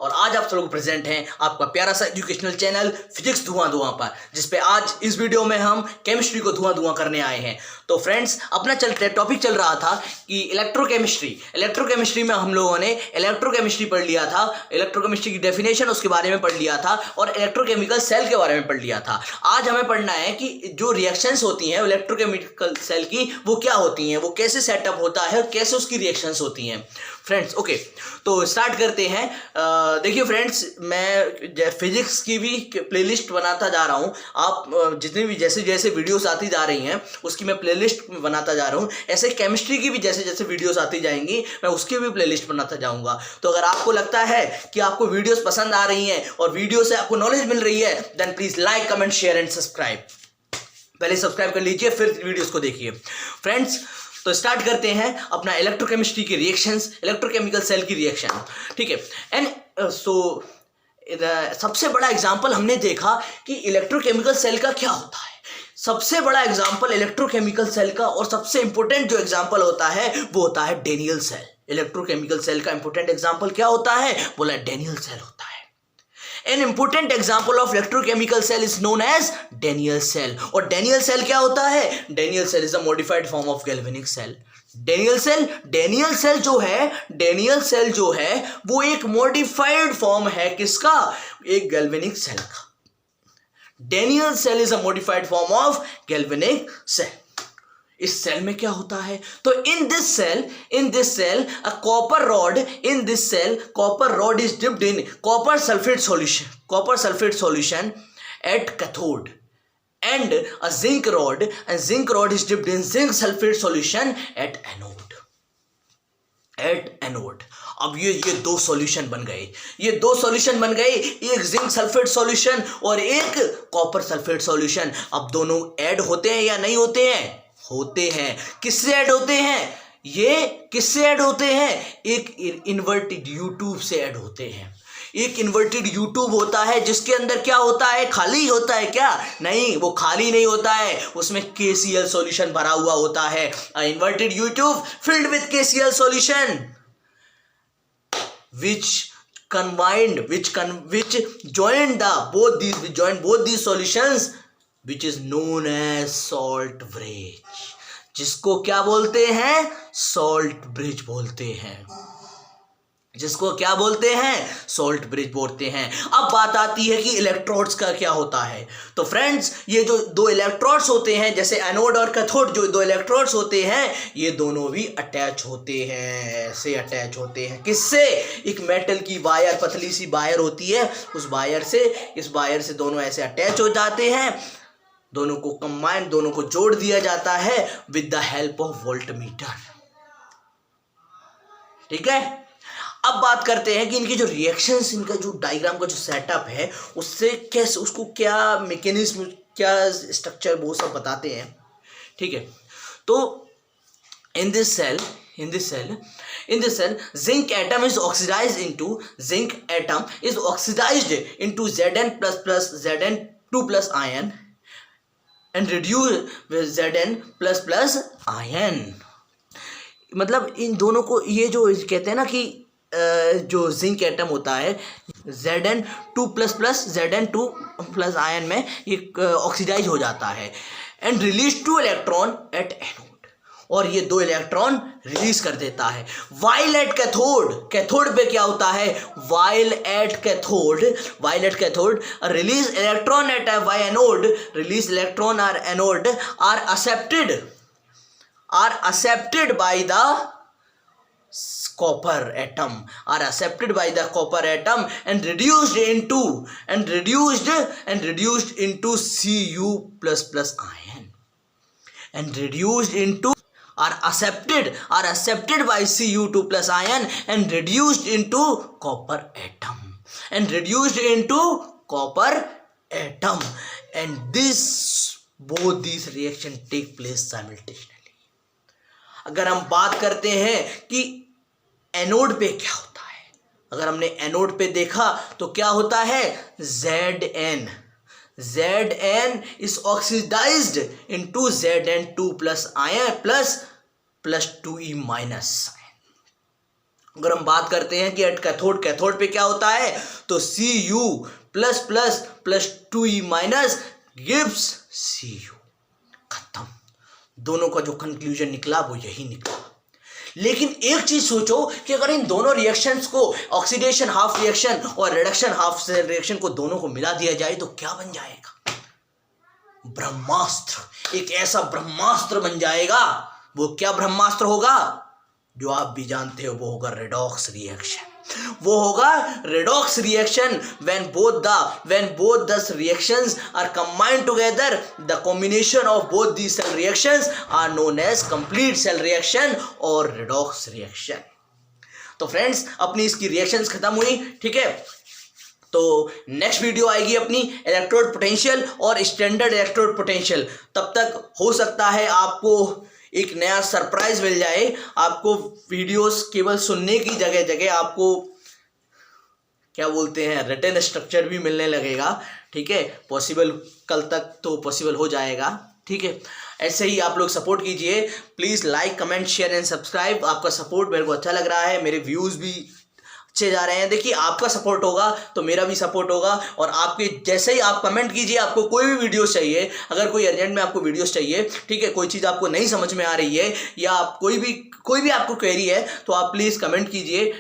और आज आप सब लोग प्रेजेंट हैं आपका प्यारा सा एजुकेशनल चैनल फिजिक्स धुआं धुआं पर, जिसपे आज इस वीडियो में हम केमिस्ट्री को धुआं धुआं करने आए हैं। तो फ्रेंड्स, अपना टॉपिक चल रहा था कि इलेक्ट्रोकेमिस्ट्री में हम लोगों ने इलेक्ट्रोकेमिस्ट्री पढ़ लिया था, इलेक्ट्रोकेमिस्ट्री की डेफिनेशन उसके बारे में पढ़ लिया था और इलेक्ट्रोकेमिकल सेल के बारे में पढ़ लिया था। आज हमें पढ़ना है कि जो रिएक्शंस होती हैं इलेक्ट्रोकेमिकल सेल की, वो क्या होती हैं, वो कैसे सेटअप होता है, कैसे उसकी रिएक्शंस होती हैं फ्रेंड्स। ओके, तो स्टार्ट करते हैं। देखिए फ्रेंड्स, मैं फिजिक्स की भी प्लेलिस्ट बनाता जा रहा हूँ। आप जितनी भी जैसे जैसे वीडियोस आती जा रही हैं उसकी मैं प्लेलिस्ट बनाता जा रहा हूँ। ऐसे केमिस्ट्री की भी जैसे जैसे वीडियोस आती जाएंगी मैं उसकी भी प्लेलिस्ट बनाता जाऊँगा। तो अगर आपको लगता है कि आपको वीडियोस पसंद आ रही हैं और वीडियो से आपको नॉलेज मिल रही है, then please like, comment, share and subscribe. पहले सब्सक्राइब कर लीजिए, फिर वीडियोस को देखिए फ्रेंड्स। तो स्टार्ट करते हैं अपना इलेक्ट्रोकेमिस्ट्री की रिएक्शंस, इलेक्ट्रोकेमिकल सेल की रिएक्शन। ठीक है, एंड सबसे बड़ा एग्जांपल हमने देखा कि इलेक्ट्रोकेमिकल सेल का क्या होता है। सबसे बड़ा एग्जांपल इलेक्ट्रोकेमिकल सेल का और सबसे इंपॉर्टेंट जो एग्जांपल होता है वो होता है डेनियल सेल। इलेक्ट्रोकेमिकल सेल का इंपॉर्टेंट एग्जांपल क्या होता है? बोला डेनियल सेल होता है। An important example of electrochemical cell is known as Daniell cell। और Daniell cell क्या होता है? Daniell cell is a modified form of galvanic cell। Daniell cell जो है वो एक modified form है किसका? एक galvanic cell का। Daniell cell is a modified form of galvanic cell। इस सेल में क्या होता है? तो in this cell a copper rod is dipped in copper sulphate solution at cathode and a zinc rod is dipped in zinc sulphate solution at anode. अब ये दो solution बन गए, एक जिंक सल्फेट सॉल्यूशन और एक कॉपर सल्फेट सॉल्यूशन। अब दोनों ऐड होते हैं या नहीं होते हैं? होते हैं। किससे ऐड होते हैं? ये किससे ऐड होते हैं? एक इन्वर्टेड यूट्यूब से ऐड होते हैं। एक इन्वर्टेड यूट्यूब होता है जिसके अंदर क्या होता है? खाली होता है क्या? नहीं, वो खाली नहीं होता है, उसमें KCl सॉल्यूशन भरा हुआ होता है। Inverted YouTube filled with KCl solution which joined both these solutions, which is known as salt bridge। जिसको क्या बोलते हैं? सॉल्ट ब्रिज बोलते हैं। सॉल्ट ब्रिज बोलते हैं। अब बात आती है कि इलेक्ट्रोड्स का क्या होता है। तो फ्रेंड्स, ये जो दो इलेक्ट्रोड्स होते हैं, जैसे एनोड और कैथोड, जो दो इलेक्ट्रोड्स होते हैं, ये दोनों भी अटैच होते हैं। ऐसे अटैच होते हैं किससे? एक मेटल की वायर, पतली सी वायर होती है, उस वायर से, इस वायर से दोनों ऐसे अटैच हो जाते हैं। दोनों को कंबाइन, दोनों को जोड़ दिया जाता है with the help of voltmeter. ठीक है, अब बात करते हैं कि इनकी जो रिएक्शंस, इनका जो डायग्राम का जो सेटअप है, उससे कैसे, उसको क्या मैकेनिज्म, क्या स्ट्रक्चर, वो सब बताते हैं। ठीक है, तो in this cell zinc atom is oxidized into Zn++ ion and reduced with Zn++ ion। मतलब इन दोनों को, ये जो कहते हैं ना कि जो जिंक एटम होता है Zn2++ आयन में ये ऑक्सीडाइज हो जाता है and release 2 electron at anode, और ये 2 इलेक्ट्रॉन रिलीज कर देता है। वाइल एट कैथोड पे क्या होता है? While at cathode release electron at anode are accepted by the copper atom and reduced into Cu++ ion are accepted by Cu2+ ion and reduced into copper atom and both these reaction take place simultaneously। अगर हम बात करते हैं कि anode पे क्या होता है, अगर हमने एनोड पे देखा तो क्या होता है? Zn is oxidized into Zn2+ ion plus 2e- अगर हम बात करते हैं कि एट कैथोड, कैथोड पे क्या होता है, तो Cu plus plus plus 2E minus gives Cu। खत्म। दोनों का जो कंक्लूजन निकला वो यही निकला। लेकिन एक चीज सोचो कि अगर इन दोनों रिएक्शंस को, ऑक्सीडेशन हाफ रिएक्शन और रिडक्शन हाफ रिएक्शन को, दोनों को मिला दिया जाए तो क्या बन जाएगा? ब्रह्मास्त्र। एक ऐसा ब्रह्मास्त्र बन जाएगा। वो क्या ब्रह्मास्त्र होगा? जो आप भी जानते हो, वो होगा रेडॉक्स रिएक्शन। वो होगा redox reaction when both the reactions are combined together, the combination of both these cell reactions are known as complete cell reaction और redox reaction। तो फ्रेंड्स, अपनी इसकी रिएक्शंस खत्म हुई, ठीक है। तो नेक्स्ट वीडियो आएगी अपनी इलेक्ट्रोड पोटेंशियल और स्टैंडर्ड इलेक्ट्रोड पोटेंशियल। तब तक हो सकता है आपको एक नया सरप्राइज मिल जाए। आपको वीडियोस केवल सुनने की जगह जगह आपको क्या बोलते हैं, रिटन स्ट्रक्चर भी मिलने लगेगा, ठीक है। पॉसिबल कल तक तो पॉसिबल हो जाएगा, ठीक है। ऐसे ही आप लोग सपोर्ट कीजिए, please like comment share and subscribe. आपका सपोर्ट मेरे को अच्छा लग रहा है, मेरे व्यूज़ भी अच्छे जा रहे हैं। देखिए, आपका सपोर्ट होगा तो मेरा भी सपोर्ट होगा। और आपके जैसे ही आप कमेंट कीजिए, आपको कोई भी वीडियोस चाहिए, अगर कोई अर्जेंट में आपको वीडियोस चाहिए, ठीक है, कोई चीज़ आपको नहीं समझ में आ रही है या कोई भी आपको क्वेरी है, तो आप प्लीज़ कमेंट कीजिए,